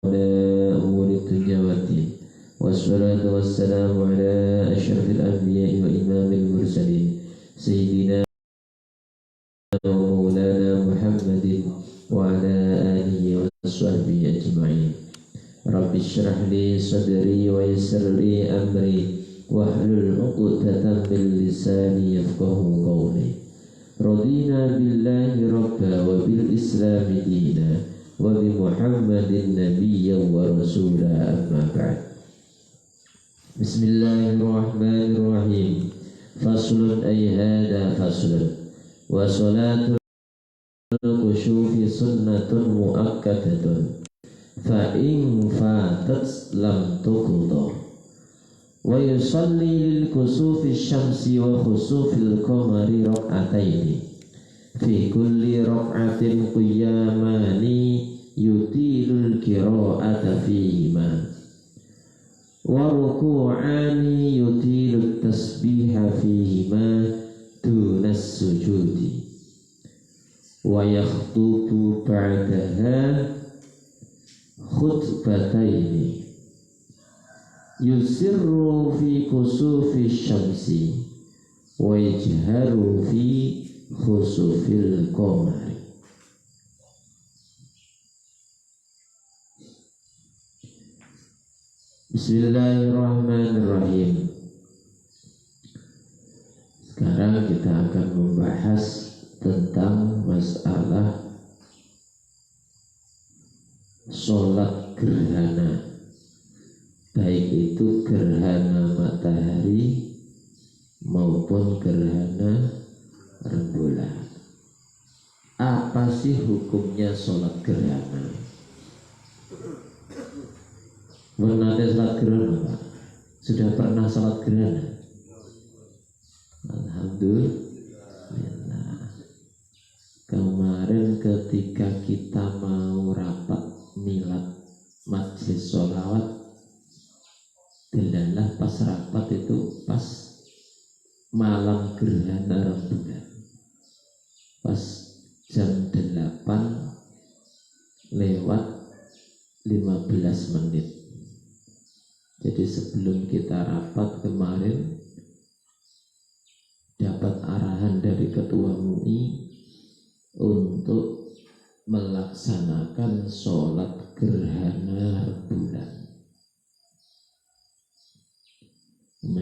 أمور الدنيا والدين والصلاة والسلام على أشرف الأنبياء وإمام المرسلين سيدنا ومولانا محمد وعلى آله وصحبه أجمعين. رب اشرح لي صدري ويسر لي أمري واحلل عقدة من لساني يفقهوا قولي. رضينا بالله ربا وبالإسلام دينا وبمحمد نبيا ورسولا أما بعد. بسم الله الرحمن الرحيم. فصل أي هذا فصل. وصلاة الكسوف سنة مؤكدة فإن فاتت لم تقضى. ويصلي للكسوف الشمس وخسوف القمر ركعتين في كل ركعة قيامان يطيل القراءة فيهما وركوعان يطيل التسبيح فيهما دون السجود ويخطب بعدها خطبتين يسر في كسوف الشمس ويجهر في خسوف القمر. Bismillahirrahmanirrahim. Sekarang kita akan membahas tentang masalah sholat gerhana, baik itu gerhana matahari maupun gerhana rembulan. Apa sih hukumnya sholat gerhana? Pernah sholat gerhana, Pak? Sudah pernah sholat gerhana? Alhamdulillah. Kemarin ketika kita mau rapat milad majlis sholawat, delalah pas rapat itu pas malam gerhana rembulan, pas jam 8:15. Jadi sebelum kita rapat kemarin dapat arahan dari Ketua MUI untuk melaksanakan sholat gerhana rembulan.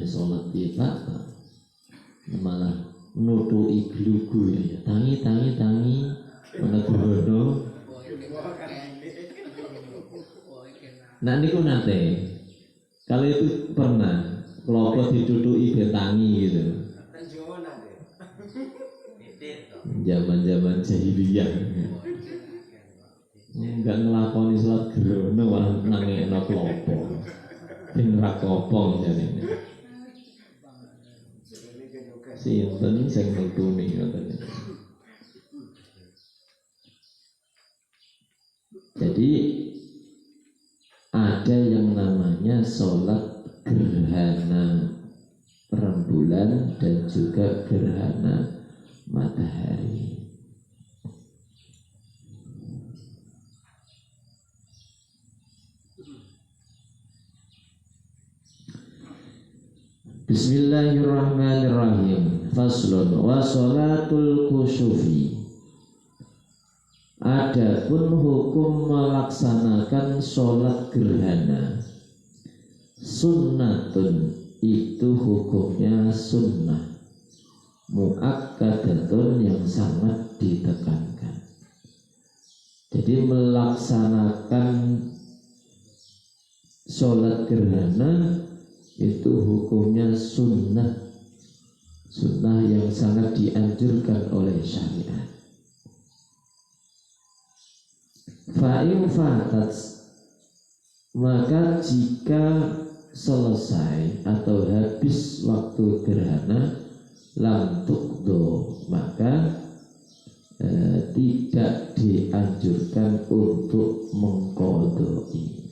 Sholat kita malah nutuki glugu ya, tangi menegono. Nah niku nate. Kalau itu pernah kelompok dituduki betangi gitu. Zaman-zaman jahiliyah. Enggak ngelakoni sholat gerhana malah nangekno kelompok. Ben ra kopong jane. Sinten sing nutuni ngoten. Jadi ada yang namanya sholat gerhana rembulan dan juga gerhana matahari. Bismillahirrahmanirrahim. Faslun wa sholatul kusufi. Adapun hukum melaksanakan sholat gerhana, sunnatun itu hukumnya sunnah, muakkadatun yang sangat ditekankan. Jadi melaksanakan sholat gerhana itu hukumnya sunnah, sunnah yang sangat dianjurkan oleh syariat. Fa'in fatat, maka jika selesai atau habis waktu gerhana, lam tuqdo, maka tidak dianjurkan untuk mengqodoi.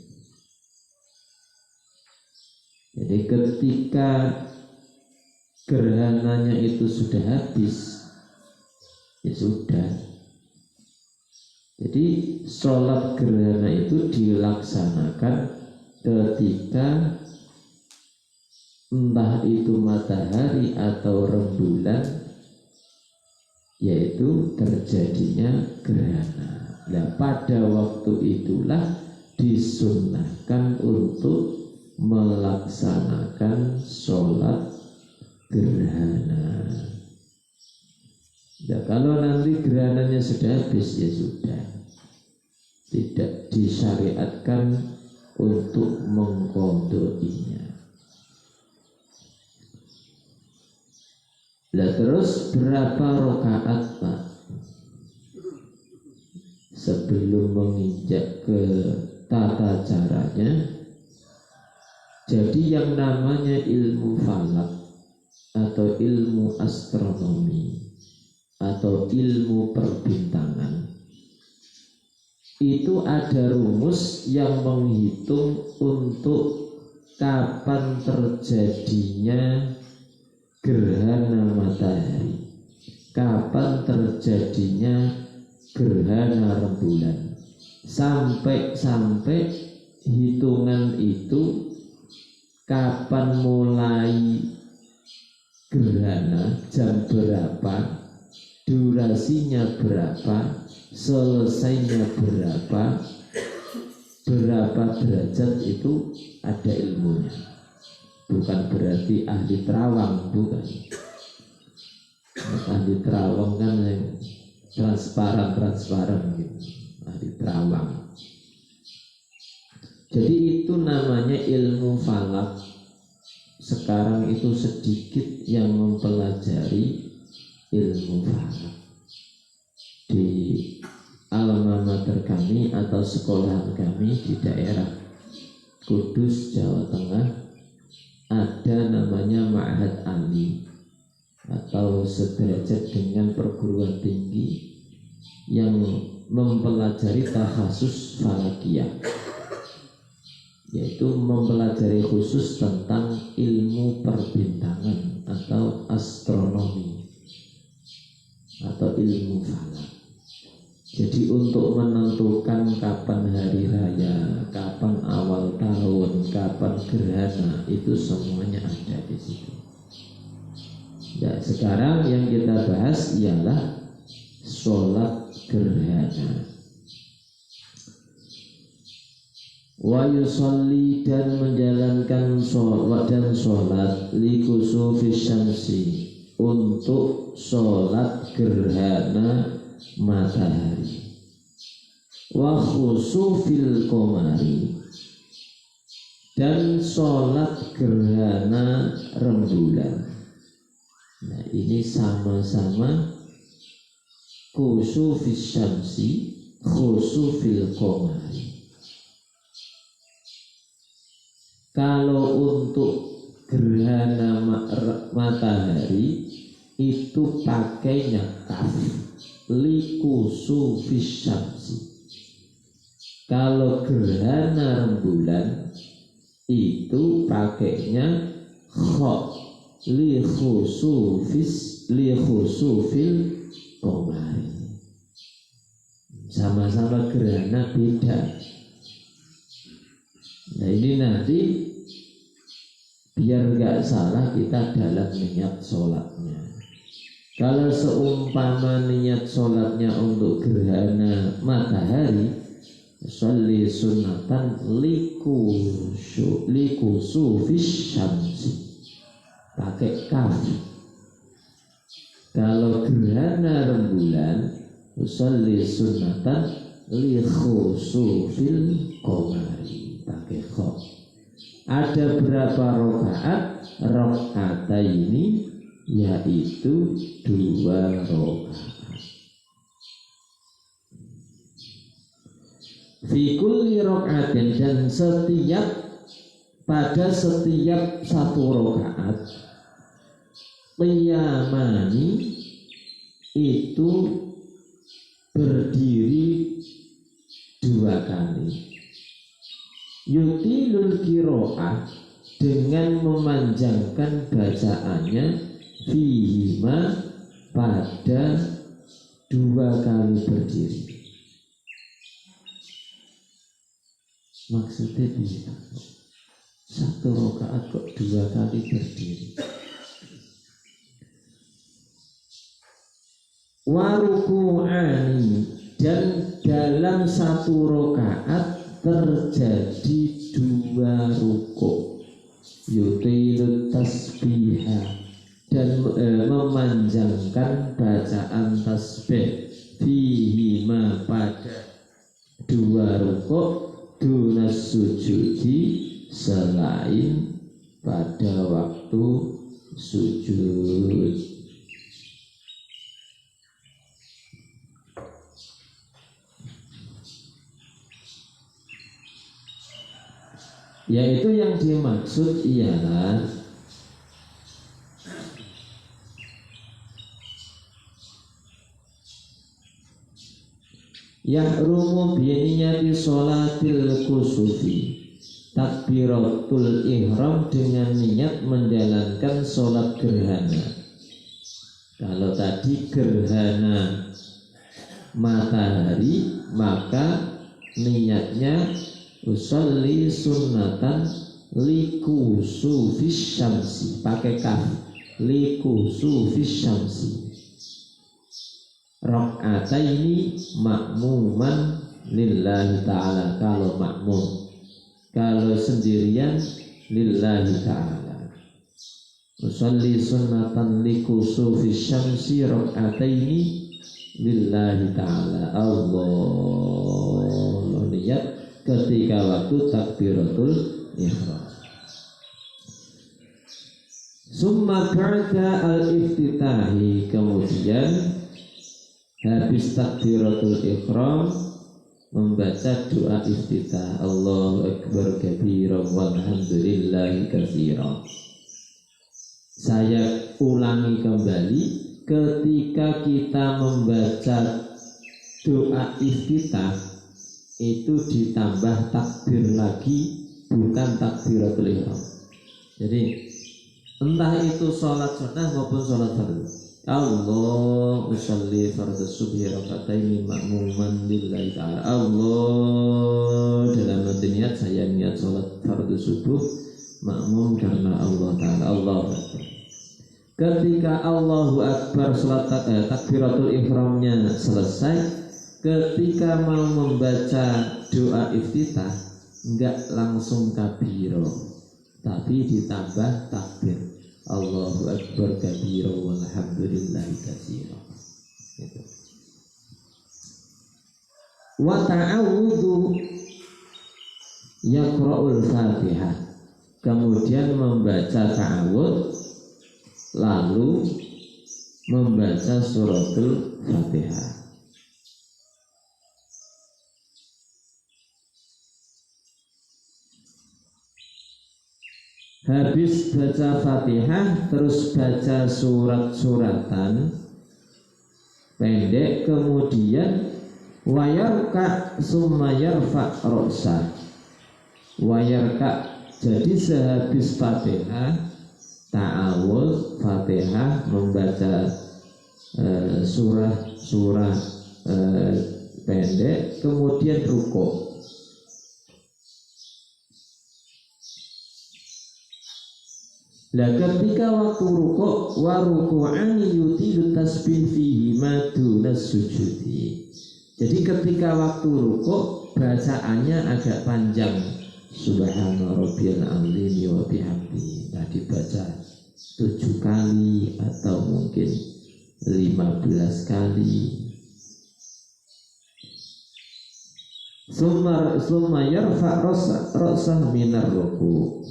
Jadi ketika gerhananya itu sudah habis, ya sudah, Jadi sholat gerhana itu dilaksanakan ketika entah itu matahari atau rembulan, yaitu terjadinya gerhana. Nah, pada waktu itulah disunnahkan untuk melaksanakan sholat gerhana. Ya, kalau nanti gerhananya sudah habis ya sudah, tidak disyariatkan untuk mengqadainya. Lah terus berapa rakaat Pak sebelum menginjak ke tata caranya? Jadi yang namanya ilmu falak atau ilmu astronomi atau ilmu perbintangan itu ada rumus yang menghitung untuk kapan terjadinya gerhana matahari, kapan terjadinya gerhana rembulan, sampai hitungan itu kapan mulai gerhana, jam berapa, durasinya berapa, selesainya berapa derajat, itu ada ilmunya. Bukan berarti ahli terawang, bukan. Ahli terawang kan yang transparan gitu, ahli terawang. Jadi itu namanya ilmu falak. Sekarang itu sedikit yang mempelajari ilmu falak. Di alma mater kami atau sekolahan kami di daerah Kudus, Jawa Tengah, ada namanya Ma'had Ali atau sederajat dengan perguruan tinggi yang mempelajari takhasus falakiyah, yaitu mempelajari khusus tentang ilmu perbintangan atau astronomi atau ilmu falak. Jadi untuk menentukan kapan hari raya, kapan awal tahun, kapan gerhana, itu semuanya ada di situ. Ya, sekarang yang kita bahas ialah sholat gerhana. Wa yusolli, dan menjalankan sholat li kusufis syamsi, untuk sholat gerhana matahari, wa khusufil qamari, dan sholat gerhana rembulan. Nah, ini sama-sama khusufis syamsi, khusufil qamari. Kalau untuk gerhana matahari itu pakainya kaf, likusufis syamsi. Kalau gerhana rembulan itu pakainya kha, likhusufil qamari. Sama-sama gerhana, beda. Nah, ini nanti biar nggak salah kita dalam niat sholatnya. Kalau seumpama niat sholatnya untuk gerhana matahari, sholli sunatan likusufis syamsi, pakai kaf. Kalau gerhana rembulan, sholli sunatan likhusufil qamari, pakai kha. Ada berapa rakaat? Rakaataini, yaitu 2 rakaat. Fi kulli rakaatin, dan pada setiap 1 rakaat, qiyamani, itu berdiri 2 kali. Yutilul qiraah, dengan memanjangkan bacaannya, fihima, pada 2 kali berdiri. Maksudnya dia satu rakaat kok 2 kali berdiri. Waruku'ani, dan dalam satu rakaat terjadi 2 rukuk. Yutilut tasbihah, dan memanjangkan bacaan tasbih. Fihima, pada 2 rukuk. Dunas sujudi, selain pada waktu sujud. Yaitu yang dimaksud ialah yahrumu biniyati sholatil kusufi, takbiratul ihram dengan niat menjalankan sholat gerhana. Kalau tadi gerhana matahari, maka niatnya usolli sunnatan likusufis syamsi, pakai kaf, likusufis syamsi, rakaataini makmuman lillahi ta'ala. Kalau makmum, kalau sendirian lillahi ta'ala. Usolli sunnatan likusufis syamsi rakaataini lillahi ta'ala. Allah, niat ketika waktu takbiratul ihram. Summa ba'da al-iftitahi, kemudian habis takbiratul ihram membaca doa iftitah. Allahu akbar kabiran walhamdulillahi katsiran. Saya ulangi kembali, ketika kita membaca doa iftitah itu ditambah takbir lagi, bukan takbiratul ihram. Jadi entah itu sholat sunnah maupun sholat fardu. Allah usolli fardhu subhi rakataini makmuman lillahi ta'ala. Allah, dalam hati niat saya niat sholat fardu subuh makmum karena Allah ta'ala. Allah Akbar. Ketika Allahu Akbar sholat takbiratul ihramnya selesai, ketika mau membaca doa iftitah enggak langsung kabiro, tapi ditambah takbir. Allahu akbar kabira walhamdulillahi katsira. Gitu. Wa ta'awudhu yaqra'ul Fatihah. Kemudian membaca ta'awudz, lalu membaca suratul Fatihah. Habis baca Fatihah terus baca surat-suratan pendek, kemudian wayarka summa yarfa ra'sa. Wayarka, jadi sehabis Fatihah, ta'awul Fatihah, membaca surah pendek, kemudian rukuk. Nah, ketika waktu rukuk, wa ruku'ani yutilu tasbih fihi madunas sujudi. Jadi ketika waktu rukuk bacaannya agak panjang. Subhana rabbiyal azim wa bihamdi. Nah, dibaca 7 kali atau mungkin 15 kali. Summa yarfa ra'sah minar ruku'.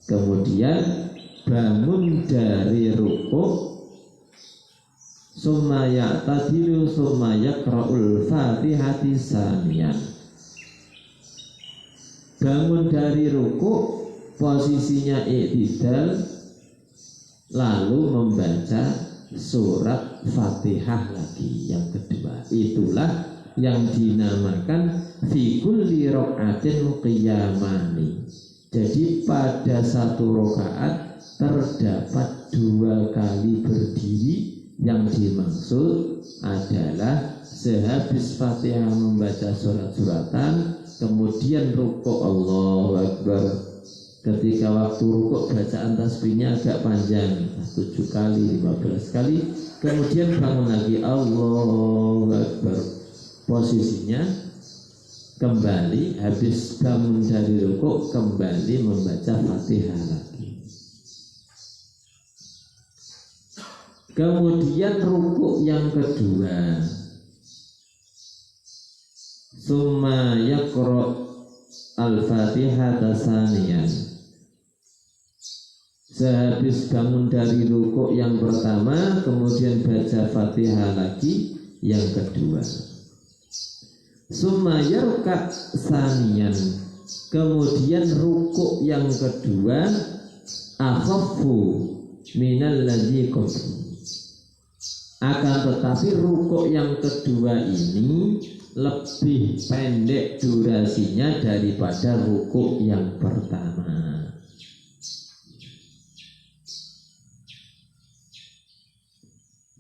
Kemudian bangun dari rukuk, summa ya'tadilu summa yaqra'ul Fatihati saniyan. Bangun dari rukuk, posisinya i'tidal, lalu membaca surat Fatihah lagi yang kedua. Itulah yang dinamakan fi kulli raqatin qiyamani. Jadi pada satu rakaat terdapat 2 kali berdiri. Yang dimaksud adalah sehabis Fatihah membaca surat-suratan, kemudian rukuk Allahu Akbar. Ketika waktu rukuk bacaan tasbihnya agak panjang, 7 kali, 15 kali, kemudian bangun lagi Allahu Akbar. Posisinya kembali, habis bangun dari rukuk kembali membaca Fatihah lagi. Kemudian rukuk yang kedua, summa yaqra al-Fatihah tasaniyan. Sehabis bangun dari rukuk yang pertama, kemudian baca Fatihah lagi yang kedua. Summa yarka saniyan. Kemudian rukuk yang kedua akhaffu minal ladzi qabla. Akan tetapi rukuk yang kedua ini lebih pendek durasinya daripada rukuk yang pertama.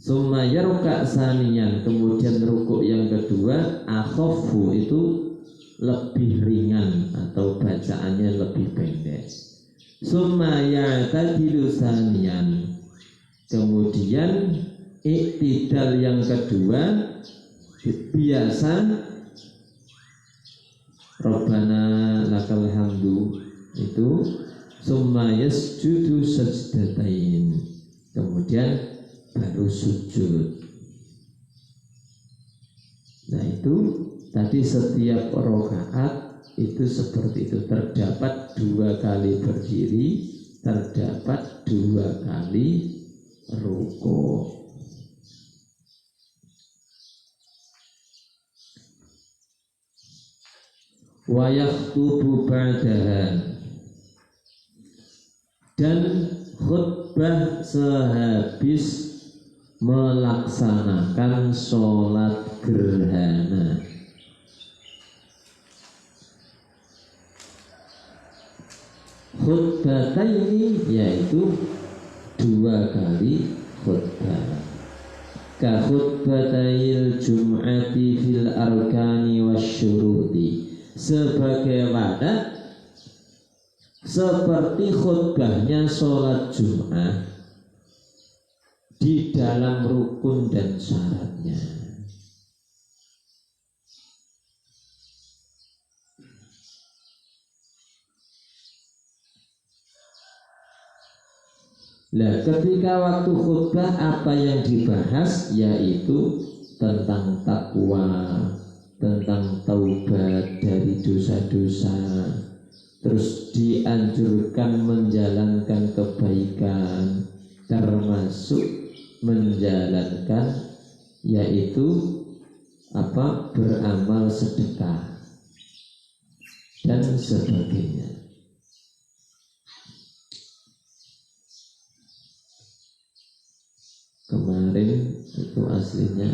Summa yarka saniyan, kemudian rukuk yang kedua akhaffu, itu lebih ringan atau bacaannya lebih pendek. Summa ya'tadilu saniyan, kemudian iktidal yang kedua biasa Rabbana lakal hamdu, itu summa yasjudu sajdatain, kemudian baru sujud. Nah itu tadi setiap rakaat itu seperti itu, terdapat 2 kali berdiri, terdapat 2 kali rukuk. Wa yakhutubu ba'daha, dan khutbah sehabis melaksanakan sholat gerhana. Khutbataini, yaitu 2 kali khutbah. Ka khutbatayil jum'ati fil arkani wasyuruti, sebagaimana seperti khutbahnya sholat Jum'ah di dalam rukun dan syaratnya. Nah, ketika waktu khutbah apa yang dibahas, yaitu tentang takwa, tentang taubat dari dosa-dosa, terus dianjurkan menjalankan kebaikan, termasuk menjalankan yaitu beramal sedekah dan sebagainya. Kemarin itu aslinya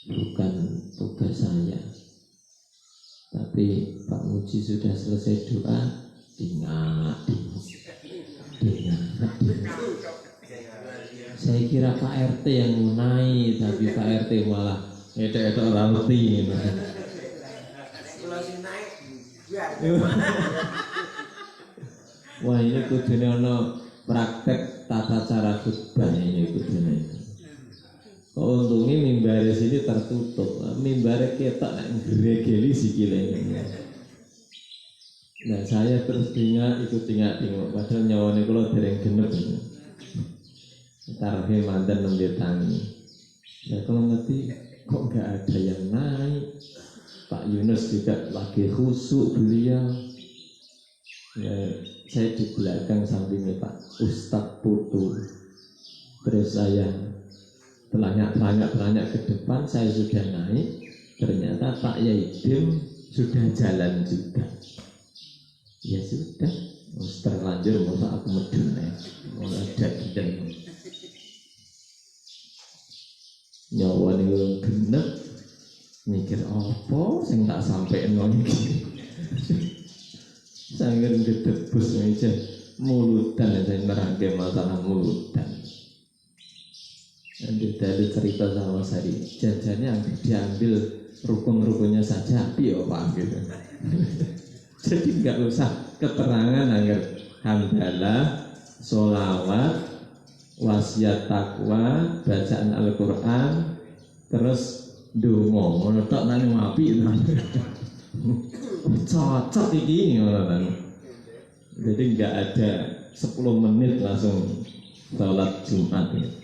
bukan tugas saya, tapi Pak Muji sudah selesai doa, ingat. Saya kira Pak RT yang munai, tapi Pak RT malah edek-edek rauti. Wah, ini kudune ono praktek tata cara khutbah ini kudune. Untungnya mimbare sini tertutup, mimbare ketok nek gregeli sikile ini. Nah, saya terus ikut tinggal, padahal nyawane kula dereng genep. Tarhe manten nembe tangi. Ya kalau ngerti kok nggak ada yang naik. Pak Yunus juga lagi khusyuk beliau. Ya, saya di belakang sampingnya Pak Ustadz Putu. Terus saya bertanya ke depan, saya sudah naik. Ternyata Pak Yaidim sudah jalan juga. Ya sudah, terlanjur masa aku medun mau ada dan nyawa nih genep mikir apa sing tak sampai nol iki. Sangger ditebus aja mulutan dan nerangke masalah mulutan. Nanti dari cerita sama Sari, jajannya diambil rukun-rukunnya saja piye Pak gitu. Jadi nggak usah keterangan agar hamdalah, sholawat, wasiat takwa, bacaan Al-Quran, terus ndonga ngono tok nang apik to. Cocok iki ngono. Jadi nggak ada 10 menit langsung sholat Jumat gitu.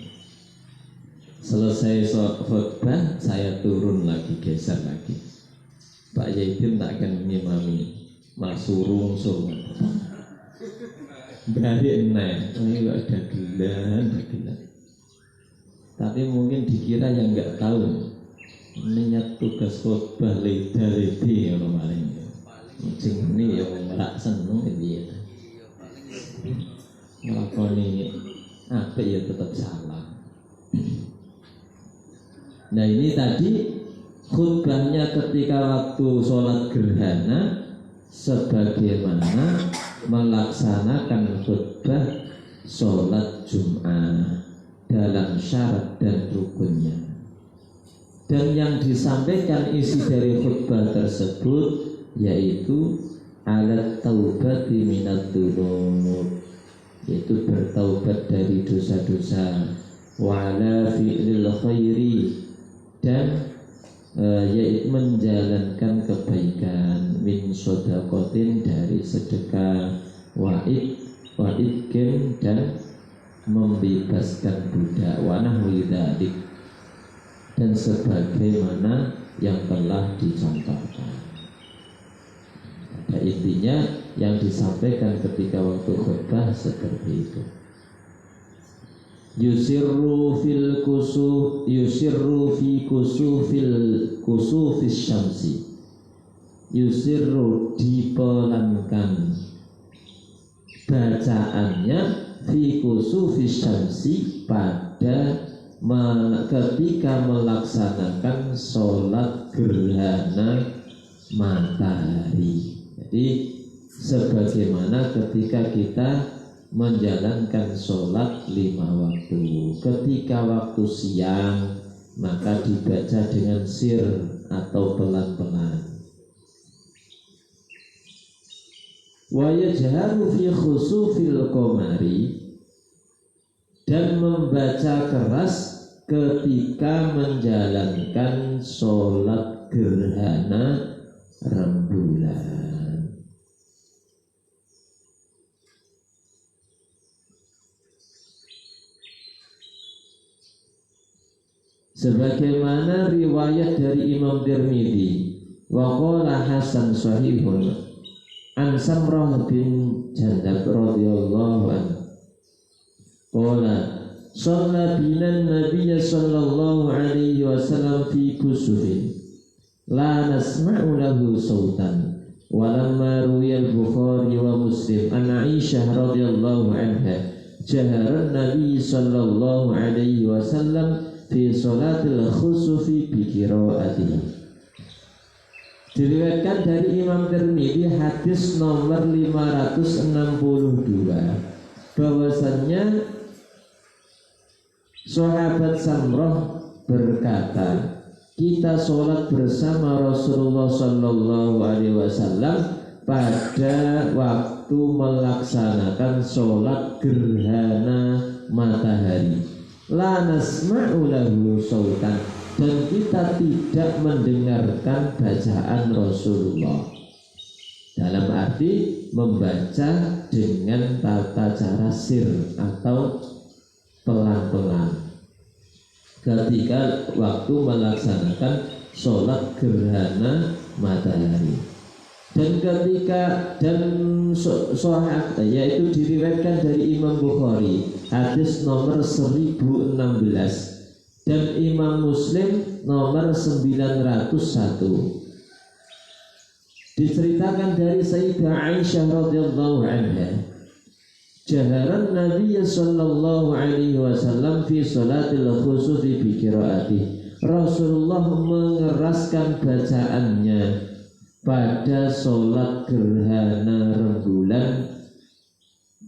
Selesai khutbah, saya turun lagi, geser lagi. Pak Yaidin tak akan mengimami, masurung surung. Balik naik, ini gak ada gelan. Tapi mungkin dikira yang nggak tahu niat tugas khutbah leda-ledi ya kemarin. Mungkin ini yang merak seneng gitu ya. Ngelakoni apa ya tetap salah. Nah ini tadi khutbahnya ketika waktu sholat gerhana sebagaimana melaksanakan khutbah sholat Jum'ah dalam syarat dan rukunnya. Dan yang disampaikan isi dari khutbah tersebut yaitu alat taubati minat dzunub, yaitu bertaubat dari dosa-dosa, wa ala fi'lil khairi, dan yaitu menjalankan kebaikan, min sodakotin dari sedekah, wa'idkin dan membebaskan budak, wa nahwi dzalik, dan sebagaimana yang telah dicontohkan. Pada intinya yang disampaikan ketika waktu khutbah seperti itu. Yusirru fi kusufis syamsi. Yusirru dipelankan bacaannya fi kusufis syamsi pada ketika melaksanakan sholat gerhana matahari. Jadi sebagaimana ketika kita menjalankan sholat 5 waktu. Ketika waktu siang maka dibaca dengan sir atau pelan-pelan. Wa yajharu fi khusufil qamari, dan membaca keras ketika menjalankan sholat gerhana rembulan. Sebagaimana riwayat dari Imam Tirmidzi, wa qala Hasan sahihun an Samrah bin Jandab radhiyallahu anhu qala shalla bina nabiyya sallallahu alaihi wasallam fi kusufin la nasma'u lahu sautan. Walamma ruwiya al-Bukhari wa Muslim an Aisyah radhiyallahu anha jahara Nabi sallallahu alaihi wasallam fi sholatil khusufi bi qiraatihi. Diriwayatkan dari Imam Tirmidzi hadis nomor 562 bahwasannya sahabat Samrah berkata, kita sholat bersama Rasulullah Sallallahu Alaihi Wasallam pada waktu melaksanakan sholat gerhana matahari. La nasma'u lahu sautan, dan kita tidak mendengarkan bacaan Rasulullah, dalam arti membaca dengan tata cara sir atau pelan-pelan ketika waktu melaksanakan sholat gerhana matahari. Dan ketika yaitu diriwayatkan dari Imam Bukhari hadis nomor 1016 dan Imam Muslim nomor 901. Diceritakan dari Sayyidah Aisyah radhiyallahu anha, jaharan Nabi sallallahu alaihi wasallam fi salatil khusufi bi qiraatihi. Rasulullah mengeraskan bacaannya pada sholat gerhana rembulan,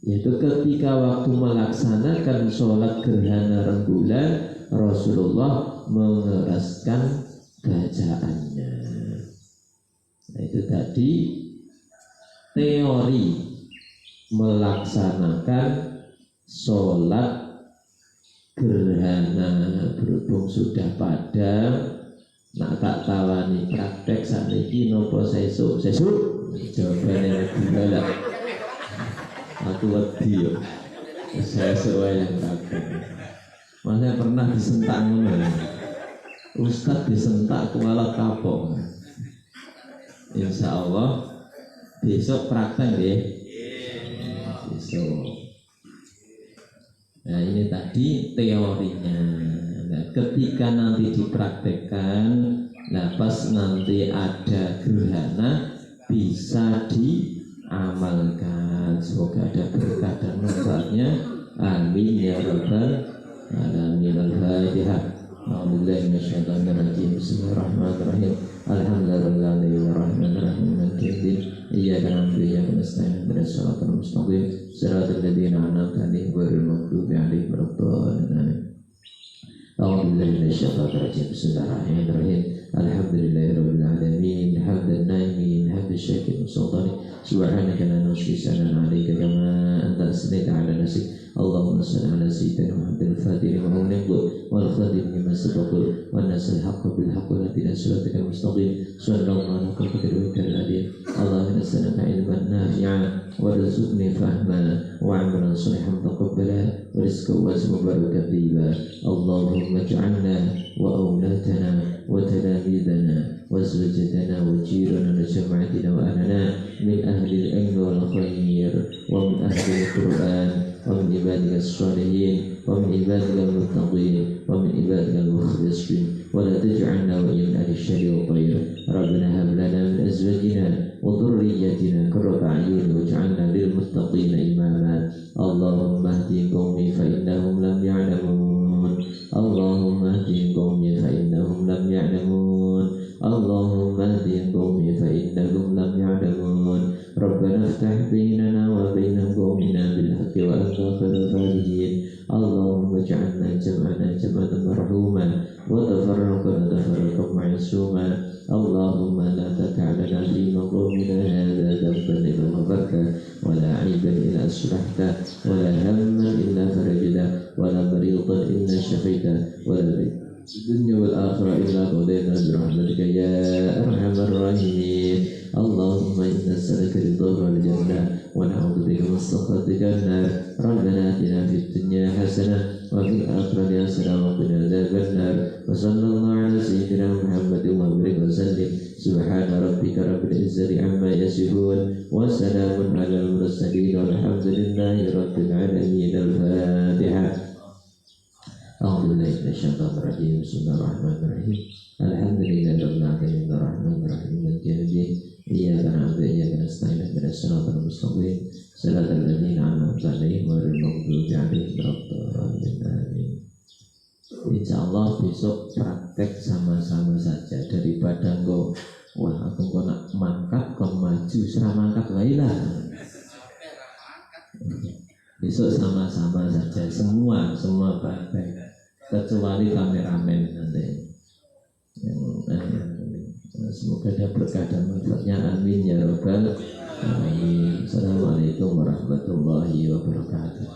yaitu ketika waktu melaksanakan sholat gerhana rembulan Rasulullah mengeraskan bacaannya. Nah, itu tadi teori melaksanakan sholat gerhana. Berhubung sudah padam, nak tak tawani praktek sakniki nopo sesuk jawabannya gimana? Aku wedi yo. Sesuk wae yang praktek. Masa pernah disentak ngono. Ustaz disentak kuala kapok. Insya Allah besok praktek deh. Besok. Nah ini tadi teorinya. Nah, ketika nanti dipraktekkan, nah pas nanti ada gerhana bisa diamalkan. Semoga ada berkah dan manfaatnya. Amin ya rabbal alamin. Al-Fatihah. A'udzubillahi minasyaitonir rajim. Bismillahirrahmanirrahim. Alhamdulillahirabbil alamin. Maliki yaumiddin. Iyyaka na'budu wa iyyaka nasta'in. Ihdinas siratal mustaqim. Siratal ladzina an'amta 'alaihim ghairil maghdubi 'alaihim waladdallin. A'udzubillahi minasyaitonir rajim. Bismillahirrahmanirrahim. Alhamdulillahirabbil alamin. Hamdan na'imin, hamdan syakirin sultani. Subhanaka la nuhsi sana'an 'alaika kama anta asnaita 'ala nafsik. Allahumma salli ala sayyidina Muhammadin al-Fatih lima ughliqa wal khatim lima sabaqa wan nasrul haqqi bil haqqi wa ihdinas siratal mustaqim. Sallallahu alaihi wa sallam. Allahumma salli ilman nafi'an wa rizqni fahma wa 'amalan shalihan taqabbala wa rizqan wasi'an mubarakan tayyiba. Allahumma ij'alna wa awladana wa talamidana wa zawjatana wa jirana wa jama'atina wa ahlana min ahli al-ilm wal khair wa min ahli al-Qur'an ومن عبادك الصالحين ومن عبادك المتقين ومن عبادك المخلصين ولا تجعلنا وإياهم من أهل الشر والطير. ربنا هب لنا من أزواجنا وذرياتنا قرة أعين واجعلنا للمتقين إماما. اللهم اهد قومي فإنهم لم يعلمون. اللهم اهد قومي فإنهم لم يعلمون. اللهم اهد قومي فإنهم لم يعلمون. ربنا افتح بيننا وبين قومنا بالحق وأنت خير الفاتحين. اللهم اجعلنا جمعنا جمعا مرحوما وتفرقنا تفرقا معصوما. اللهم لا تدع لنا في مقامنا هذا ذنبا إلا غفرته ولا عيبا إلا أصلحته ولا هما إلا فرجته ولا مريضا إلا شفيته ولا الدنيا والآخرة إلا قضينا برحمتك يا أرحم الراحمين. اللهم إنا نسألك رضاك والجنة ونعوذ بك من سخطك النار. ربنا آتنا في الدنيا حسنة وفي الآخرة حسنة وقنا عذاب النار. وصلى الله على سيدنا محمد وبارك وسلم. سبحان ربك رب العزة عما يصفون وسلام على المرسلين والحمد لله رب العالمين. الفاتحة. أعوذ بالله من الشيطان الرجيم. بسم الله الرحمن الرحيم. الحمد لله رب العالمين الرحمن الرحيم مالك يوم الدين. إياك نعبد وإياك نستعين اهدنا الصراط المستقيم صراط الذين أنعمت عليهم غير المغضوب عليهم ولا. Insyaallah besok praktek sama-sama saja daripada engkau wah aku kok nak mangkat kok maju serah mangkat lailah. Besok sama-sama saja semua praktek kecuali kameramen nanti. Semoga ada berkah dan manfaatnya. Amin ya rabbal alamin. Assalamualaikum warahmatullahi wabarakatuh.